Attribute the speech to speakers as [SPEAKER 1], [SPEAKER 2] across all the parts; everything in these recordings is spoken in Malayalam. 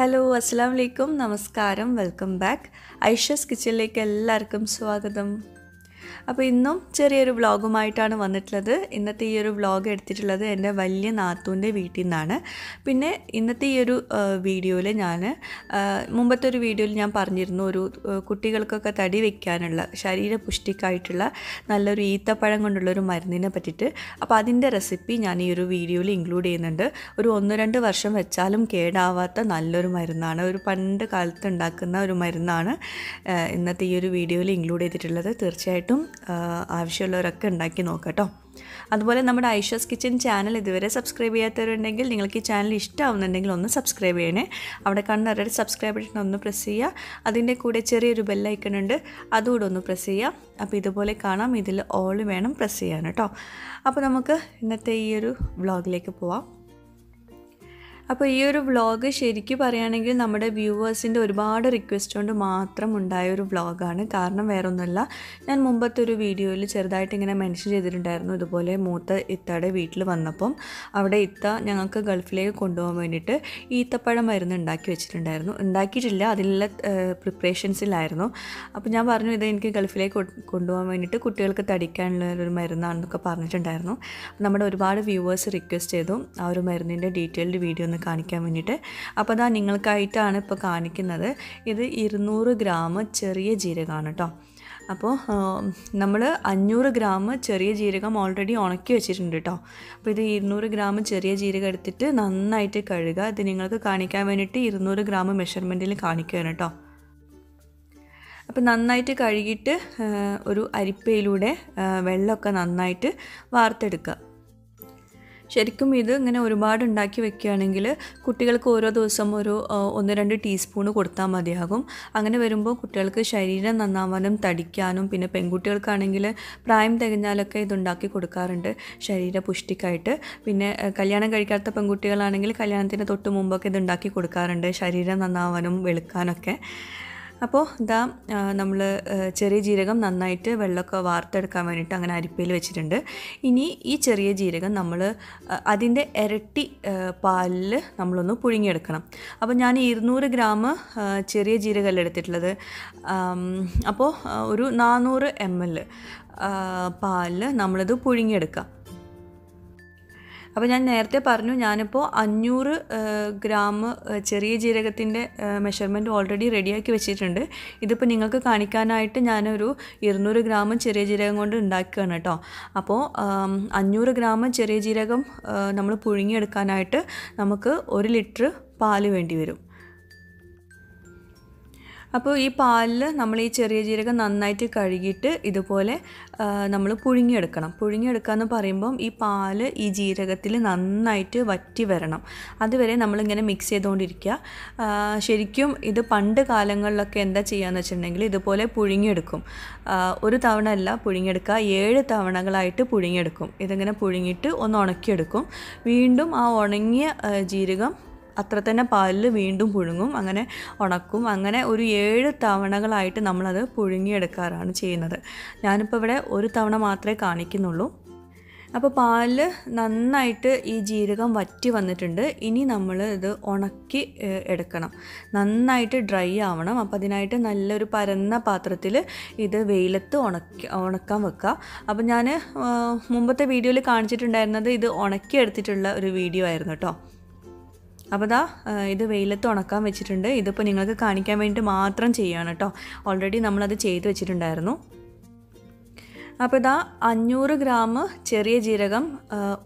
[SPEAKER 1] ഹലോ അസ്സലാമു അലൈക്കും നമസ്കാരം വെൽക്കം ബാക്ക് ഐഷസ് കിച്ചണിലേക്ക് എല്ലാവർക്കും സ്വാഗതം. അപ്പോൾ ഇന്നും ചെറിയൊരു വ്ളോഗുമായിട്ടാണ് വന്നിട്ടുള്ളത്. ഇന്നത്തെ ഈ ഒരു വ്ളോഗ് എടുത്തിട്ടുള്ളത് എൻ്റെ വലിയ നാത്തൂൻ്റെ വീട്ടിൽ നിന്നാണ്. പിന്നെ ഇന്നത്തെ ഈ ഒരു വീഡിയോയിൽ ഞാൻ മുമ്പത്തെ ഒരു വീഡിയോയിൽ ഞാൻ പറഞ്ഞിരുന്നു ഒരു കുട്ടികൾക്കൊക്കെ തടി വയ്ക്കാനുള്ള ശരീരപുഷ്ടിക്കായിട്ടുള്ള നല്ലൊരു ഈത്തപ്പഴം കൊണ്ടുള്ളൊരു മരുന്നിനെ പറ്റിയിട്ട്. അപ്പോൾ അതിൻ്റെ റെസിപ്പി ഞാൻ ഈ ഒരു വീഡിയോയിൽ ഇൻക്ലൂഡ് ചെയ്യുന്നുണ്ട്. ഒരു 1-2 വർഷം വെച്ചാലും കേടാവാത്ത നല്ലൊരു മരുന്നാണ്, ഒരു പണ്ട് കാലത്ത് ഉണ്ടാക്കുന്ന ഒരു മരുന്നാണ് ഇന്നത്തെ ഈ ഒരു വീഡിയോയിൽ ഇൻക്ലൂഡ് ചെയ്തിട്ടുള്ളത്. തീർച്ചയായിട്ടും ആവശ്യമുള്ളവരൊക്കെ ഉണ്ടാക്കി നോക്കട്ടോ. അതുപോലെ നമ്മുടെ ഐഷസ് കിച്ചൺ ചാനൽ ഇതുവരെ സബ്സ്ക്രൈബ് ചെയ്യാത്തവരുണ്ടെങ്കിൽ നിങ്ങൾക്ക് ഈ ചാനൽ ഇഷ്ടമാവുന്നുണ്ടെങ്കിൽ ഒന്ന് സബ്സ്ക്രൈബ് ചെയ്യണേ. അവിടെ കണ്ടൊരു സബ്സ്ക്രൈബ് ബട്ടൺ ഒന്ന് പ്രസ് ചെയ്യുക. അതിൻ്റെ കൂടെ ചെറിയൊരു ബെല്ലൈക്കൺ ഉണ്ട്, അതുകൂടെ ഒന്ന് പ്രസ് ചെയ്യുക. അപ്പോൾ ഇതുപോലെ കാണാം, ഇതിൽ ഓൾ വേണം പ്രസ് ചെയ്യാൻ കേട്ടോ. അപ്പോൾ നമുക്ക് ഇന്നത്തെ ഈ ഒരു വ്ളോഗിലേക്ക് പോവാം. അപ്പോൾ ഈ ഒരു വ്ളോഗ് ശരിക്കും പറയുകയാണെങ്കിൽ നമ്മുടെ വ്യൂവേഴ്സിൻ്റെ ഒരുപാട് റിക്വസ്റ്റ് കൊണ്ട് മാത്രം ഉണ്ടായൊരു വ്ളോഗാണ്. കാരണം വേറൊന്നുമല്ല, ഞാൻ മുമ്പത്തെ ഒരു വീഡിയോയിൽ ചെറുതായിട്ട് ഇങ്ങനെ മെൻഷൻ ചെയ്തിട്ടുണ്ടായിരുന്നു. ഇതുപോലെ മൂത്ത ഇത്തയുടെ വീട്ടിൽ വന്നപ്പം അവിടെ ഇത്ത ഞങ്ങൾക്ക് ഗൾഫിലേക്ക് കൊണ്ടുപോകാൻ വേണ്ടിയിട്ട് ഈത്തപ്പഴം മരുന്ന് ഉണ്ടാക്കി വെച്ചിട്ടുണ്ടായിരുന്നു. ഉണ്ടാക്കിയിട്ടില്ല, അതിനുള്ള പ്രിപ്പറേഷൻസിലായിരുന്നു. അപ്പോൾ ഞാൻ പറഞ്ഞു ഇത് എനിക്ക് ഗൾഫിലേക്ക് കൊണ്ടുപോകാൻ വേണ്ടിയിട്ട് കുട്ടികൾക്ക് തടിക്കാനുള്ള ഒരു മരുന്നാണെന്നൊക്കെ പറഞ്ഞിട്ടുണ്ടായിരുന്നു. നമ്മുടെ ഒരുപാട് വ്യൂവേഴ്സ് റിക്വസ്റ്റ് ചെയ്തു ആ ഒരു മരുന്നിൻ്റെ ഡീറ്റെയിൽഡ് വീഡിയോ ഒന്ന് കാണിക്കാൻ വേണ്ടിയിട്ട്. അപ്പോൾ അതാ നിങ്ങൾക്കായിട്ടാണ് ഇപ്പോൾ കാണിക്കുന്നത്. ഇത് 200 ഗ്രാം ചെറിയ ജീരകമാണ് കേട്ടോ. അപ്പോൾ നമ്മൾ 500 ഗ്രാം ചെറിയ ജീരകം ഓൾറെഡി ഉണക്കി വെച്ചിട്ടുണ്ട് കേട്ടോ. അപ്പോൾ ഇത് 200 ഗ്രാം ചെറിയ ജീരകം എടുത്തിട്ട് നന്നായിട്ട് കഴുകുക. ഇത് നിങ്ങൾക്ക് കാണിക്കാൻ വേണ്ടിയിട്ട് 200 ഗ്രാം മെഷർമെൻറ്റിൽ കാണിക്കുകയാണ് കേട്ടോ. അപ്പോൾ നന്നായിട്ട് കഴുകിയിട്ട് ഒരു അരിപ്പയിലൂടെ വെള്ളമൊക്കെ നന്നായിട്ട് വാർത്തെടുക്കുക. ശരിക്കും ഇത് ഇങ്ങനെ ഒരുപാട് ഉണ്ടാക്കി വെക്കുകയാണെങ്കിൽ കുട്ടികൾക്ക് ഓരോ ദിവസം ഒരു 1-2 ടീസ്പൂണ് കൊടുത്താൽ മതിയാകും. അങ്ങനെ വരുമ്പോൾ കുട്ടികൾക്ക് ശരീരം നന്നാവാനും തടിക്കാനും, പിന്നെ പെൺകുട്ടികൾക്കാണെങ്കിൽ പ്രായം തികഞ്ഞാലൊക്കെ ഇതുണ്ടാക്കി കൊടുക്കാറുണ്ട് ശരീരപുഷ്ടിക്കായിട്ട്. പിന്നെ കല്യാണം കഴിക്കാത്ത പെൺകുട്ടികളാണെങ്കിൽ കല്യാണത്തിന് തൊട്ട് മുമ്പൊക്കെ ഇതുണ്ടാക്കി കൊടുക്കാറുണ്ട് ശരീരം നന്നാവാനും വെളുക്കാനൊക്കെ. അപ്പോൾ ഇതാ നമ്മൾ ചെറിയ ജീരകം നന്നായിട്ട് വെള്ളമൊക്കെ വാർത്തെടുക്കാൻ വേണ്ടിയിട്ട് അങ്ങനെ അരിപ്പയിൽ വെച്ചിട്ടുണ്ട്. ഇനി ഈ ചെറിയ ജീരകം നമ്മൾ അതിൻ്റെ ഇരട്ടി പാലിൽ നമ്മളൊന്ന് പുഴുങ്ങിയെടുക്കണം. അപ്പോൾ ഞാൻ 200 ഗ്രാം ചെറിയ ജീരകമല്ല എടുത്തിട്ടുള്ളത്. അപ്പോൾ ഒരു 400 ml പാലിൽ നമ്മളിത് പുഴുങ്ങിയെടുക്കാം. അപ്പോൾ ഞാൻ നേരത്തെ പറഞ്ഞു ഞാനിപ്പോൾ 500 ഗ്രാം ചെറിയ ജീരകത്തിൻ്റെ മെഷർമെൻറ്റ് ഓൾറെഡി റെഡിയാക്കി വെച്ചിട്ടുണ്ട്. ഇതിപ്പോൾ നിങ്ങൾക്ക് കാണിക്കാനായിട്ട് ഞാനൊരു 200 ഗ്രാം ചെറിയ ജീരകം കൊണ്ട് ഉണ്ടാക്കുകയാണ് കേട്ടോ. അപ്പോൾ 500 ഗ്രാം ചെറിയ ജീരകം നമ്മൾ പുഴുങ്ങിയെടുക്കാനായിട്ട് നമുക്ക് 1 ലിറ്റർ പാല് വേണ്ടി വരും. അപ്പോൾ ഈ പാലിൽ നമ്മൾ ഈ ചെറിയ ജീരകം നന്നായിട്ട് കഴുകിയിട്ട് ഇതുപോലെ നമ്മൾ പുഴുങ്ങിയെടുക്കണം. പുഴുങ്ങിയെടുക്കുക എന്ന് പറയുമ്പം ഈ പാല് ഈ ജീരകത്തിൽ നന്നായിട്ട് വറ്റി വരണം. അതുവരെ നമ്മളിങ്ങനെ മിക്സ് ചെയ്തുകൊണ്ടിരിക്കുക. ശരിക്കും ഇത് പണ്ട് കാലങ്ങളിലൊക്കെ എന്താ ചെയ്യുകയെന്ന് വെച്ചിട്ടുണ്ടെങ്കിൽ ഇതുപോലെ പുഴുങ്ങിയെടുക്കും. ഒരു തവണ അല്ല പുഴുങ്ങിയെടുക്കുക, 7 തവണകളായിട്ട് പുഴുങ്ങിയെടുക്കും. ഇതിങ്ങനെ പുഴുങ്ങിയിട്ട് ഒന്ന് ഉണക്കിയെടുക്കും. വീണ്ടും ആ ഉണങ്ങിയ ജീരകം അത്ര തന്നെ പാലിൽ വീണ്ടും പുഴുങ്ങും, അങ്ങനെ ഉണക്കും. അങ്ങനെ ഒരു 7 തവണകളായിട്ട് നമ്മളത് പുഴുങ്ങിയെടുക്കാറാണ് ചെയ്യുന്നത്. ഞാനിപ്പോൾ ഇവിടെ ഒരു തവണ മാത്രമേ കാണിക്കുന്നുള്ളൂ. അപ്പോൾ പാലിൽ നന്നായിട്ട് ഈ ജീരകം വറ്റി വന്നിട്ടുണ്ട്. ഇനി നമ്മൾ ഇത് ഉണക്കി എടുക്കണം, നന്നായിട്ട് ഡ്രൈ ആവണം. അപ്പോൾ അതിനായിട്ട് നല്ലൊരു പരന്ന പാത്രത്തിൽ ഇത് വെയിലത്ത് ഉണക്കാൻ വെക്കുക. അപ്പോൾ ഞാൻ മുമ്പത്തെ വീഡിയോയിൽ കാണിച്ചിട്ടുണ്ടായിരുന്നത് ഇത് ഉണക്കിയെടുത്തിട്ടുള്ള ഒരു വീഡിയോ ആയിരുന്നു കേട്ടോ. അപ്പോൾ ദാ ഇത് വെയിലത്ത് ഉണക്കാൻ വെച്ചിട്ടുണ്ട്. ഇതിപ്പോൾ നിങ്ങൾക്ക് കാണിക്കാൻ വേണ്ടി മാത്രം ചെയ്യുകയാണ് കേട്ടോ. ഓൾറെഡി നമ്മളത് ചെയ്ത് വെച്ചിട്ടുണ്ടായിരുന്നു. അപ്പോൾ ഇതാ 500 ഗ്രാം ചെറിയ ജീരകം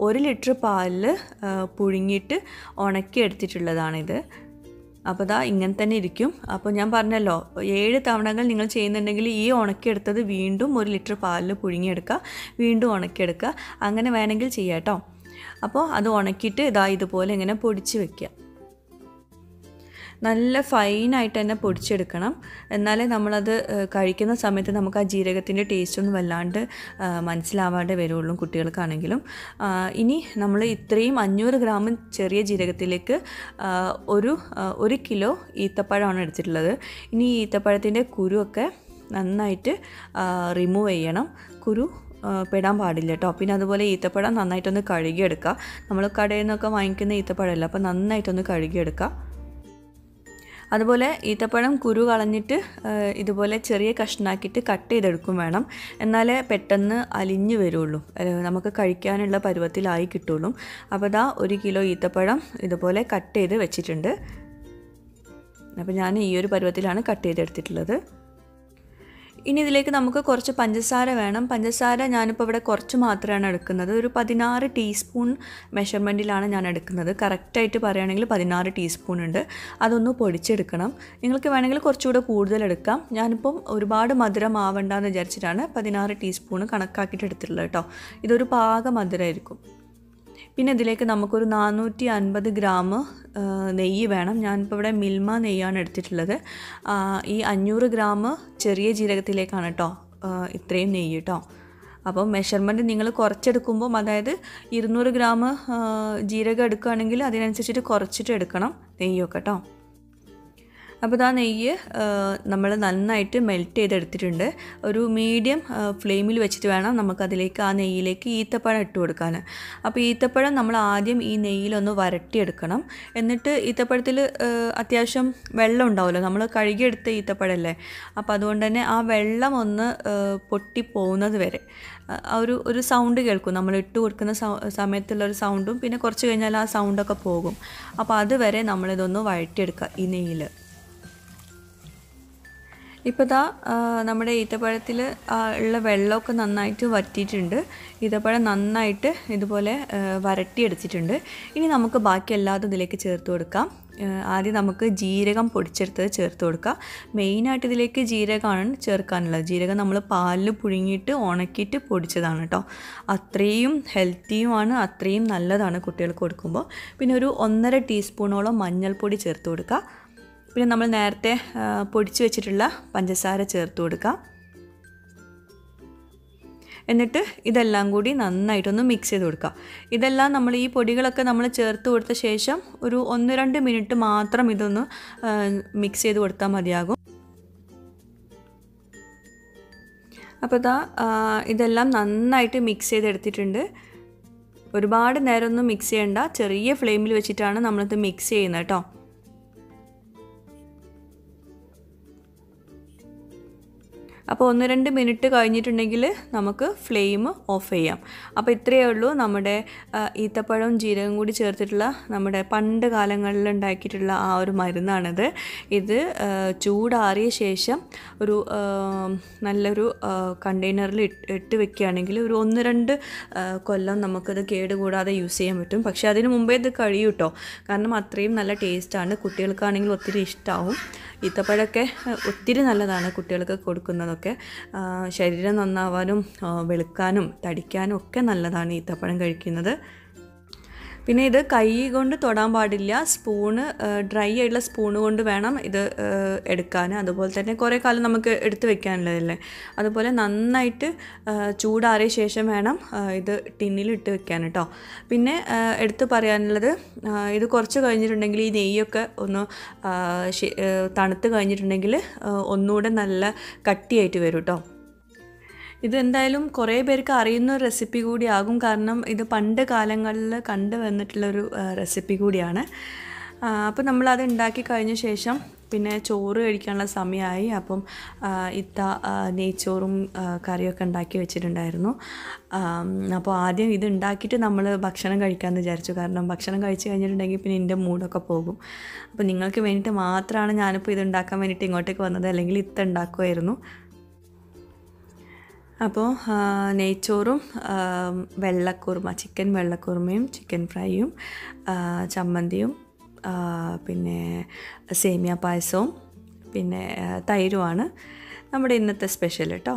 [SPEAKER 1] 1 ലിറ്റർ പാലിൽ പുഴുങ്ങിയിട്ട് ഉണക്കി എടുത്തിട്ടുള്ളതാണിത്. അപ്പോൾ ഇതാ ഇങ്ങനെ തന്നെ ഇരിക്കും. അപ്പോൾ ഞാൻ പറഞ്ഞല്ലോ 7 തവണകൾ നിങ്ങൾ ചെയ്യുന്നുണ്ടെങ്കിൽ ഈ ഉണക്കിയെടുത്തത് വീണ്ടും 1 ലിറ്റർ പാലിൽ പുഴുങ്ങിയെടുക്കുക, വീണ്ടും ഉണക്കിയെടുക്കുക, അങ്ങനെ വേണമെങ്കിൽ ചെയ്യാം കേട്ടോ. അപ്പോൾ അത് ഉണക്കിയിട്ട് ഇതാ ഇതുപോലെ ഇങ്ങനെ പൊടിച്ച് വെക്കുക. നല്ല ഫൈനായിട്ട് തന്നെ പൊടിച്ചെടുക്കണം. എന്നാലേ നമ്മളത് കഴിക്കുന്ന സമയത്ത് നമുക്ക് ആ ജീരകത്തിൻ്റെ ടേസ്റ്റൊന്നും വല്ലാണ്ട് മനസ്സിലാവാതെ വരുള്ളൂ കുട്ടികൾക്കാണെങ്കിലും. ഇനി നമ്മൾ ഇത്രയും 500 ഗ്രാം ചെറിയ ജീരകത്തിലേക്ക് 1 കിലോ ഈത്തപ്പഴമാണ് എടുത്തിട്ടുള്ളത്. ഇനി ഈ ഈത്തപ്പഴത്തിൻ്റെ കുരുവൊക്കെ നന്നായിട്ട് റിമൂവ് ചെയ്യണം. കുരു പെടാൻ പാടില്ല കേട്ടോ. പിന്നെ അതുപോലെ ഈത്തപ്പഴം നന്നായിട്ടൊന്ന് കഴുകിയെടുക്കുക. നമ്മൾ കടയിൽ നിന്നൊക്കെ വാങ്ങിക്കുന്ന ഈത്തപ്പഴമല്ല, അപ്പോൾ നന്നായിട്ടൊന്ന് കഴുകിയെടുക്കുക. അതുപോലെ ഈത്തപ്പഴം കുരു കളഞ്ഞിട്ട് ഇതുപോലെ ചെറിയ കഷ്ണാക്കിയിട്ട് കട്ട് ചെയ്തെടുക്കും വേണം. എന്നാലേ പെട്ടെന്ന് അലിഞ്ഞു വരുള്ളൂ, നമുക്ക് കഴിക്കാനുള്ള പരുവത്തിലായി കിട്ടുള്ളൂ. അപ്പോൾ ദാ 1 കിലോ ഈത്തപ്പഴം ഇതുപോലെ കട്ട് ചെയ്ത് വെച്ചിട്ടുണ്ട്. അപ്പോൾ ഞാൻ ഈ ഒരു പരുവത്തിലാണ് കട്ട് ചെയ്തെടുത്തിട്ടുള്ളത്. ഇനി ഇതിലേക്ക് നമുക്ക് കുറച്ച് പഞ്ചസാര വേണം. പഞ്ചസാര ഞാനിപ്പോൾ ഇവിടെ കുറച്ച് മാത്രമാണ് എടുക്കുന്നത്. ഒരു 16 ടീസ്പൂൺ മെഷർമെൻറ്റിലാണ് ഞാൻ എടുക്കുന്നത്. കറക്റ്റായിട്ട് പറയുകയാണെങ്കിൽ 16 ടീസ്പൂൺ ഉണ്ട്. അതൊന്ന് പൊടിച്ചെടുക്കണം. നിങ്ങൾക്ക് വേണമെങ്കിൽ കുറച്ചുകൂടെ കൂടുതൽ എടുക്കാം. ഞാനിപ്പം ഒരുപാട് മധുരം ആവണ്ടെന്ന് വിചാരിച്ചിട്ടാണ് 16 ടീസ്പൂൺ കണക്കാക്കിയിട്ട് എടുത്തിട്ടുള്ളത് കേട്ടോ. ഇതൊരു പാക മധുരമായിരിക്കും. പിന്നെ ഇതിലേക്ക് നമുക്കൊരു 450 ഗ്രാം നെയ്യ് വേണം. ഞാനിപ്പോൾ ഇവിടെ മിൽമ നെയ്യാണ് എടുത്തിട്ടുള്ളത്. ഈ 500 ഗ്രാം ചെറിയ ജീരകത്തിലേക്കാണ് കേട്ടോ ഇത്രയും നെയ്യ് കേട്ടോ. അപ്പോൾ മെഷർമെൻറ്റ് നിങ്ങൾ കുറച്ചെടുക്കുമ്പം, അതായത് 200 ഗ്രാം ജീരകം എടുക്കുകയാണെങ്കിൽ അതിനനുസരിച്ചിട്ട് കുറച്ചിട്ട് എടുക്കണം നെയ്യൊക്കെ കേട്ടോ. അപ്പോൾ ആ നെയ്യ് നമ്മൾ നന്നായിട്ട് മെൽറ്റ് ചെയ്തെടുത്തിട്ടുണ്ട്. ഒരു മീഡിയം ഫ്ലെയിമിൽ വെച്ചിട്ട് വേണം നമുക്കതിലേക്ക് ആ നെയ്യിലേക്ക് ഈത്തപ്പഴം ഇട്ട് കൊടുക്കാൻ. അപ്പോൾ ഈത്തപ്പഴം നമ്മൾ ആദ്യം ഈ നെയ്യിലൊന്ന് വരട്ടിയെടുക്കണം. എന്നിട്ട് ഈത്തപ്പഴത്തിൽ അത്യാവശ്യം വെള്ളം ഉണ്ടാവുമല്ലോ, നമ്മൾ കഴുകിയെടുത്ത ഈത്തപ്പഴമല്ലേ. അപ്പോൾ അതുകൊണ്ട് തന്നെ ആ വെള്ളം ഒന്ന് പൊട്ടിപ്പോകുന്നത് വരെ ഒരു സൗണ്ട് കേൾക്കും. നമ്മൾ ഇട്ട് കൊടുക്കുന്ന സമയത്തുള്ളൊരു സൗണ്ടും പിന്നെ കുറച്ച് കഴിഞ്ഞാൽ ആ സൗണ്ടൊക്കെ പോകും. അപ്പോൾ അതുവരെ നമ്മളിതൊന്ന് വഴറ്റിയെടുക്കുക ഈ നെയ്യിൽ. ഇപ്പോൾ ദാ നമ്മുടെ ഈത്തപ്പഴത്തിൽ ഉള്ള വെള്ളമൊക്കെ നന്നായിട്ട് വറ്റിയിട്ടുണ്ട്. ഈത്തപ്പഴം നന്നായിട്ട് ഇതുപോലെ വരട്ടിയെടുത്തിട്ടുണ്ട്. ഇനി നമുക്ക് ബാക്കി എല്ലാതും ഇതിലേക്ക് ചേർത്ത് കൊടുക്കാം. ആദ്യം നമുക്ക് ജീരകം പൊടിച്ചെടുത്തത് ചേർത്ത് കൊടുക്കാം. മെയിനായിട്ട് ഇതിലേക്ക് ജീരകമാണ് ചേർക്കാനുള്ളത്. ജീരകം നമ്മൾ പാലിൽ പുഴുങ്ങിയിട്ട് ഉണക്കിയിട്ട് പൊടിച്ചതാണ് കേട്ടോ. അത്രയും ഹെൽത്തിയുമാണ്, അത്രയും നല്ലതാണ് കുട്ടികൾക്ക് കൊടുക്കുമ്പോൾ. പിന്നെ ഒരു 1.5 ടീസ്പൂണോളം മഞ്ഞൾപ്പൊടി ചേർത്ത് കൊടുക്കുക. പിന്നെ നമ്മൾ നേരത്തെ പൊടിച്ച് വെച്ചിട്ടുള്ള പഞ്ചസാര ചേർത്ത് കൊടുക്കാം. എന്നിട്ട് ഇതെല്ലാം കൂടി നന്നായിട്ടൊന്ന് മിക്സ് ചെയ്ത് കൊടുക്കുക. ഇതെല്ലാം നമ്മൾ ഈ പൊടികളൊക്കെ നമ്മൾ ചേർത്ത് കൊടുത്ത ശേഷം ഒരു 1-2 മിനിറ്റ് മാത്രം ഇതൊന്ന് മിക്സ് ചെയ്ത് കൊടുത്താൽ മതിയാകും. അപ്പോൾ ഇതെല്ലാം നന്നായിട്ട് മിക്സ് ചെയ്തെടുത്തിട്ടുണ്ട്. ഒരുപാട് നേരമൊന്നും മിക്സ് ചെയ്യണ്ട, ചെറിയ ഫ്ലെയിമിൽ വെച്ചിട്ടാണ് നമ്മളിത് മിക്സ് ചെയ്യുന്നത് കേട്ടോ. അപ്പോൾ 1-2 മിനിറ്റ് കഴിഞ്ഞിട്ടുണ്ടെങ്കിൽ നമുക്ക് ഫ്ലെയിം ഓഫ് ചെയ്യാം. അപ്പോൾ ഇത്രയേ ഉള്ളൂ നമ്മുടെ ഈത്തപ്പഴവും ജീരകം കൂടി ചേർത്തിട്ടുള്ള നമ്മുടെ പണ്ട് കാലങ്ങളിൽ ഉണ്ടാക്കിയിട്ടുള്ള ആ ഒരു മരുന്നാണിത്. ഇത് ചൂടാറിയ ശേഷം ഒരു നല്ലൊരു കണ്ടെയ്നറിൽ ഇട്ട് വെക്കുകയാണെങ്കിൽ ഒരു 1-2 കൊല്ലം നമുക്കത് കേടുകൂടാതെ യൂസ് ചെയ്യാൻ പറ്റും. പക്ഷേ അതിന് മുമ്പേ ഇത് കഴിയും കേട്ടോ. കാരണം അത്രയും നല്ല ടേസ്റ്റാണ്. കുട്ടികൾക്കാണെങ്കിൽ ഒത്തിരി ഇഷ്ടമാവും. ഈത്തപ്പഴമൊക്കെ ഒത്തിരി നല്ലതാണ് കുട്ടികൾക്ക് കൊടുക്കുന്നതൊക്കെ. ശരീരം നന്നാവാനും വെളുക്കാനും തടിക്കാനും ഒക്കെ നല്ലതാണ് ഈത്തപ്പഴം കഴിക്കുന്നത്. പിന്നെ ഇത് കൈ കൊണ്ട് തൊടാൻ പാടില്ല. സ്പൂണ്, ഡ്രൈ ആയിട്ടുള്ള സ്പൂണ് കൊണ്ട് വേണം ഇത് എടുക്കാൻ. അതുപോലെ തന്നെ കുറേ കാലം നമുക്ക് എടുത്ത് വെക്കാനുള്ളതല്ലേ. അതുപോലെ നന്നായിട്ട് ചൂടാറിയ ശേഷം വേണം ഇത് ടിന്നിൽ ഇട്ട് വെക്കാൻ കേട്ടോ. പിന്നെ എടുത്ത് പറയാനുള്ളത്, ഇത് കുറച്ച് കഴിഞ്ഞിട്ടുണ്ടെങ്കിൽ ഈ നെയ്യൊക്കെ ഒന്ന് തണുത്ത് കഴിഞ്ഞിട്ടുണ്ടെങ്കിൽ ഒന്നുകൂടെ നല്ല കട്ടിയായിട്ട് വരും കേട്ടോ. ഇത് എന്തായാലും കുറേ പേർക്ക് അറിയുന്ന ഒരു റെസിപ്പി കൂടിയാകും. കാരണം ഇത് പണ്ട് കാലങ്ങളിൽ കണ്ടു വന്നിട്ടുള്ളൊരു റെസിപ്പി കൂടിയാണ്. അപ്പോൾ നമ്മളത് ഉണ്ടാക്കി കഴിഞ്ഞ ശേഷം പിന്നെ ചോറ് കഴിക്കാനുള്ള സമയമായി. അപ്പം നെയ്ച്ചോറും കറിയൊക്കെ ഉണ്ടാക്കി വെച്ചിട്ടുണ്ടായിരുന്നു. അപ്പോൾ ആദ്യം ഇത് ഉണ്ടാക്കിയിട്ട് നമ്മൾ ഭക്ഷണം കഴിക്കാമെന്ന് വിചാരിച്ചു. കാരണം ഭക്ഷണം കഴിച്ച് കഴിഞ്ഞിട്ടുണ്ടെങ്കിൽ പിന്നെ എൻ്റെ മൂഡൊക്കെ പോകും. അപ്പോൾ നിങ്ങൾക്ക് വേണ്ടിയിട്ട് മാത്രമാണ് ഞാനിപ്പോൾ ഇത് ഉണ്ടാക്കാൻ വേണ്ടിയിട്ട് ഇങ്ങോട്ടേക്ക് വന്നത്. അല്ലെങ്കിൽ ഉണ്ടാക്കുമായിരുന്നു. അപ്പോൾ നെയ്ച്ചോറും വെള്ളക്കുറുമ, ചിക്കൻ വെള്ളക്കുറുമയും ചിക്കൻ ഫ്രൈയും ചമ്മന്തിയും പിന്നെ സേമിയ പായസവും പിന്നെ തൈരുമാണ് നമ്മുടെ ഇന്നത്തെ സ്പെഷ്യൽ കേട്ടോ.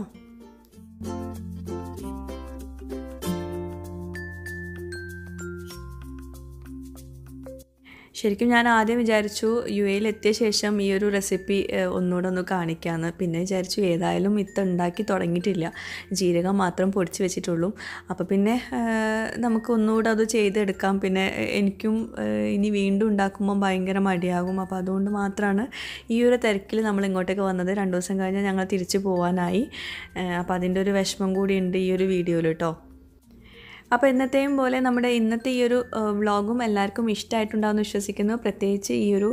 [SPEAKER 1] ശരിക്കും ഞാൻ ആദ്യം വിചാരിച്ചു UAE എത്തിയ ശേഷം ഈ ഒരു റെസിപ്പി ഒന്നുകൂടെ ഒന്ന് കാണിക്കാമെന്ന്. പിന്നെ വിചാരിച്ചു ഏതായാലും ഉണ്ടാക്കി തുടങ്ങിയിട്ടില്ല, ജീരകം മാത്രം പൊടിച്ച് വെച്ചിട്ടുള്ളൂ. അപ്പോൾ പിന്നെ നമുക്ക് ഒന്നുകൂടെ അത് ചെയ്തെടുക്കാം. പിന്നെ എനിക്കും ഇനി വീണ്ടും ഉണ്ടാക്കുമ്പോൾ ഭയങ്കര മടിയാകും. അപ്പോൾ അതുകൊണ്ട് മാത്രമാണ് ഈ ഒരു തിരക്കിൽ നമ്മൾ ഇങ്ങോട്ടേക്ക് വന്നത്. 2 ദിവസം കഴിഞ്ഞാൽ ഞങ്ങൾ തിരിച്ചു പോകാനായി. അപ്പോൾ അതിൻ്റെ ഒരു വിഷമം കൂടി ഉണ്ട് ഈ ഒരു വീഡിയോയിൽ കേട്ടോ. അപ്പോൾ എന്നത്തെയും പോലെ നമ്മുടെ ഇന്നത്തെ ഈ ഒരു വ്ളോഗും എല്ലാവർക്കും ഇഷ്ടമായിട്ടുണ്ടാകുമെന്ന് വിശ്വസിക്കുന്നു. പ്രത്യേകിച്ച് ഈ ഒരു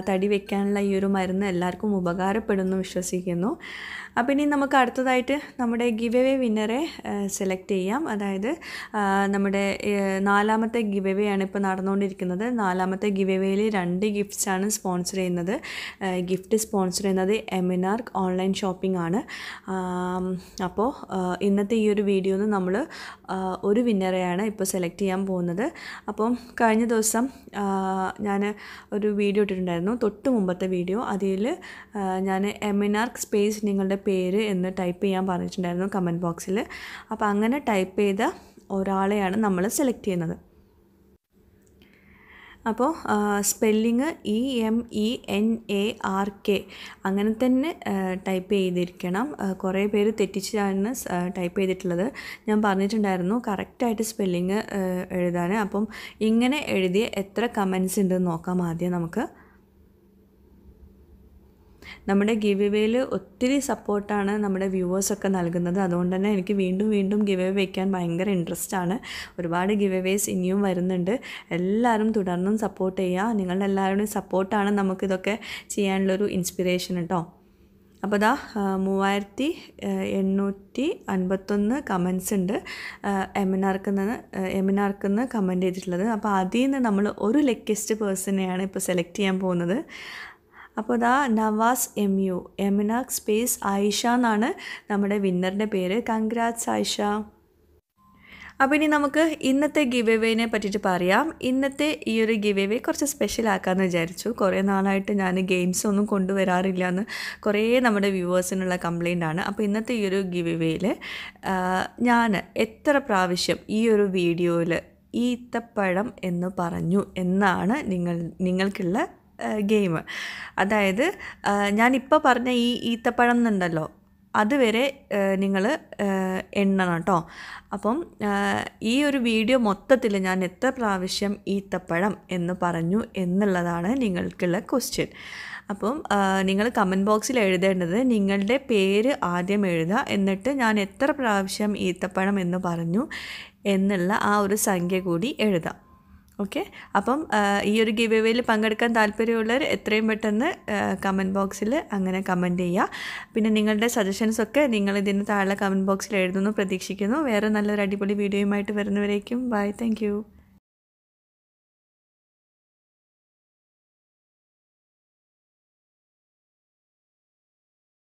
[SPEAKER 1] തടി വെക്കാനുള്ള ഈ ഒരു മരുന്ന് എല്ലാവർക്കും ഉപകാരപ്പെടുമെന്ന് വിശ്വസിക്കുന്നു. അപ്പോൾ ഇനി നമുക്ക് അടുത്തതായിട്ട് നമ്മുടെ ഗിവ് അവേ വിന്നറെ സെലക്ട് ചെയ്യാം. അതായത് നമ്മുടെ 4ാമത്തെ ഗിവ് അവേ ആണ് ഇപ്പോൾ നടന്നുകൊണ്ടിരിക്കുന്നത്. 4ാമത്തെ ഗിവ് അവേയിൽ 2 ഗിഫ്റ്റ്സാണ് സ്പോൺസർ ചെയ്യുന്നത്. ഗിഫ്റ്റ് സ്പോൺസർ ചെയ്യുന്നത് എമിനാർക്ക് ഓൺലൈൻ ഷോപ്പിംഗ് ആണ്. അപ്പോൾ ഇന്നത്തെ ഈ ഒരു വീഡിയോയിൽ നമ്മൾ ഒരു വിന്നറെയാണ് ഇപ്പോൾ സെലക്ട് ചെയ്യാൻ പോകുന്നത്. അപ്പം കഴിഞ്ഞ ദിവസം ഞാൻ ഒരു വീഡിയോ ഇട്ടിട്ടുണ്ടായിരുന്നു, തൊട്ട് മുമ്പത്തെ വീഡിയോ. അതിൽ ഞാൻ എമിനാർക്ക് സ്പേസ് നിങ്ങളുടെ പേര് എന്ന് ടൈപ്പ് ചെയ്യാൻ പറഞ്ഞിട്ടുണ്ടായിരുന്നു കമൻറ്റ് ബോക്സിൽ. അപ്പോൾ അങ്ങനെ ടൈപ്പ് ചെയ്ത ഒരാളെയാണ് നമ്മൾ സെലക്ട് ചെയ്യുന്നത്. അപ്പോൾ സ്പെല്ലിങ് EMENARK അങ്ങനെ തന്നെ ടൈപ്പ് ചെയ്തിരിക്കണം. കുറേ പേര് തെറ്റിച്ചാണ് ടൈപ്പ് ചെയ്തിട്ടുള്ളത്. ഞാൻ പറഞ്ഞിട്ടുണ്ടായിരുന്നു കറക്റ്റായിട്ട് സ്പെല്ലിങ് എഴുതാൻ. അപ്പം ഇങ്ങനെ എഴുതിയ എത്ര കമൻസ് ഉണ്ടെന്ന് നോക്കാം ആദ്യം നമുക്ക്. നമ്മുടെ ഗിവ് അവേയിൽ ഒത്തിരി സപ്പോർട്ടാണ് നമ്മുടെ വ്യൂവേഴ്സൊക്കെ നൽകുന്നത്. അതുകൊണ്ട് തന്നെ എനിക്ക് വീണ്ടും ഗിവ് അവേ വയ്ക്കാൻ ഭയങ്കര ഇൻട്രസ്റ്റ് ആണ്. ഒരുപാട് ഗിവ് അവേസ് ഇനിയും വരുന്നുണ്ട്. എല്ലാവരും തുടർന്നും സപ്പോർട്ട് ചെയ്യുക. നിങ്ങളുടെ എല്ലാവരുടെയും സപ്പോർട്ടാണ് നമുക്കിതൊക്കെ ചെയ്യാനുള്ളൊരു ഇൻസ്പിറേഷൻ കേട്ടോ. അപ്പോൾ ഇതാ 3851 കമൻസ് ഉണ്ട് എമിനാർക്ക് നിന്ന് കമൻറ്റ് ചെയ്തിട്ടുള്ളത്. അപ്പോൾ അതിൽ നിന്ന് നമ്മൾ ഒരു ലക്കിയസ്റ്റ് പേഴ്സണെയാണ് ഇപ്പോൾ സെലക്ട് ചെയ്യാൻ പോകുന്നത്. അപ്പോൾ ഇതാ നവാസ് MU എമിനാർക്ക് സ്പേസ് ആയിഷ എന്നാണ് നമ്മുടെ വിന്നറിൻ്റെ പേര്. കൺഗ്രാറ്റ്സ് ആയിഷ. അപ്പോൾ ഇനി നമുക്ക് ഇന്നത്തെ ഗിവ് അവേനെ പറ്റിയിട്ട് പറയാം. ഇന്നത്തെ ഈ ഒരു ഗിവ് അവേ കുറച്ച് സ്പെഷ്യൽ ആക്കാമെന്ന് വിചാരിച്ചു. കുറേ നാളായിട്ട് ഞാൻ ഗെയിംസ് ഒന്നും കൊണ്ടുവരാറില്ല എന്ന് കുറേ നമ്മുടെ വ്യൂവേഴ്സിനുള്ള കംപ്ലയിൻ്റ് ആണ്. അപ്പോൾ ഇന്നത്തെ ഈ ഒരു ഗിവ് അവേയിൽ ഞാൻ എത്ര പ്രാവശ്യം ഈ ഒരു വീഡിയോയിൽ ഈത്തപ്പഴം എന്ന് പറഞ്ഞു എന്നാണ് നിങ്ങൾക്കുള്ള ഗെയിം. അതായത് ഞാനിപ്പോൾ പറഞ്ഞ ഈ ഈത്തപ്പഴം എന്നുണ്ടല്ലോ, അതുവരെ നിങ്ങൾ എണ്ണണം കേട്ടോ. അപ്പം ഈ ഒരു വീഡിയോ മൊത്തത്തിൽ ഞാൻ എത്ര പ്രാവശ്യം ഈത്തപ്പഴം എന്ന് പറഞ്ഞു എന്നുള്ളതാണ് നിങ്ങൾക്കുള്ള ക്വസ്റ്റ്യൻ. അപ്പം നിങ്ങൾ കമൻറ്റ് ബോക്സിൽ എഴുതേണ്ടത് നിങ്ങളുടെ പേര് ആദ്യം എഴുതുക, എന്നിട്ട് ഞാൻ എത്ര പ്രാവശ്യം ഈത്തപ്പഴം എന്ന് പറഞ്ഞു എന്നുള്ള ആ ഒരു സംഖ്യ കൂടി എഴുതാം. ഓക്കെ. അപ്പം ഈ ഒരു ഗിവ് അവേയിൽ പങ്കെടുക്കാൻ താല്പര്യമുള്ളവർ എത്രയും പെട്ടെന്ന് കമൻറ്റ് ബോക്സിൽ അങ്ങനെ കമൻറ്റ് ചെയ്യുക. പിന്നെ നിങ്ങളുടെ സജഷൻസൊക്കെ നിങ്ങൾ ഇതിന് താഴെ കമൻറ്റ് ബോക്സിൽ എഴുതുന്നു പ്രതീക്ഷിക്കുന്നു. വേറെ നല്ലൊരു അടിപൊളി വീഡിയോയുമായിട്ട് വരുന്നവരേക്കും ബൈ. Thank you.